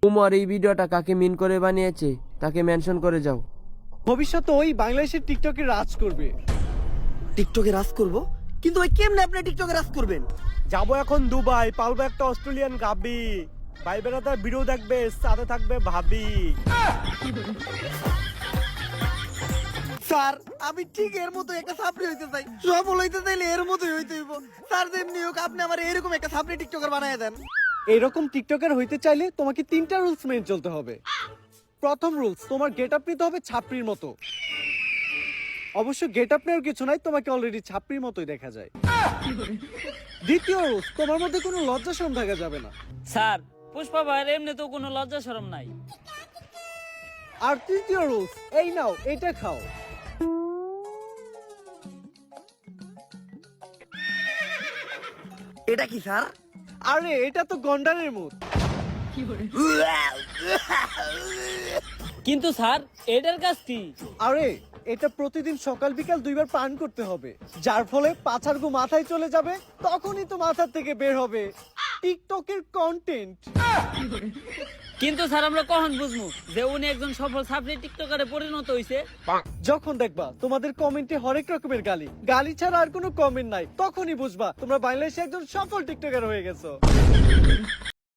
উমর এই ভিডিওটা কাকে মিন করে বানিয়েছে তাকে মেনশন করে যাও। ভবিষ্যতে ওই বাংলাদেশের টিকটকে রাজ করবে। টিকটকে রাজ করব, কিন্তু ওই কেমনে আপনি টিকটকে রাজ করবেন? যাবো এখন দুবাই, পালবো একটা অস্ট্রেলিয়ান গাবি, ভাই বেড়াতে ভিডিও দেখবে, সাথে থাকবে ভাবি। স্যার আমি ঠিক এর মতো একটা সাপ্লি হইতে চাই, সফল হইতে চাইলে এর মতোই হইতে হইব। স্যার যেমনি হোক আপনি আমার এরকম একটা সাপ্লি টিকটকার বানায় দেন। এরকম টিকটকার হইতে চাইলে তোমাকে 3টা রুলস মেনে চলতে হবে। প্রথম রুলস, তোমার গেট আপ নিতে হবে ছাপড়ির মতো। অবশ্য গেট আপ নেওয়ার কিছু নাই, তোমাকে অলরেডি ছাপড়ির মতোই দেখা যায়। দ্বিতীয় রুলস, তোমার মধ্যে কোনো লজ্জা শরম থাকা যাবে না। স্যার পুষ্পা ভাইয়ের এমনি তো কোনো লজ্জা শরম নাই। আর তৃতীয় রুলস, এই নাও এটা খাও। এটা কি স্যার? আরে এটা তো গন্ডারের মুখ। কিন্তু স্যার এটার কাজ কি? আরে এটা প্রতিদিন সকাল বিকাল 2বার পান করতে হবে, যার ফলে পাছার গু মাথায় চলে যাবে, তখনই তো মাথার থেকে বের হবে টিকটকের কন্টেন্ট। কিন্তু স্যার আমরা কখন বুঝবো যে উনি একজন সফল সাবলি টিকটকারে পরিণত হইছে? যখন দেখবা তোমাদের কমেন্টে হরেক রকমের গালি গালি ছাড়া আর কোনো কমেন্ট নাই, তখনই বুঝবা তোমরা বাংলাদেশে একজন সফল টিকটকার হয়ে গেছো।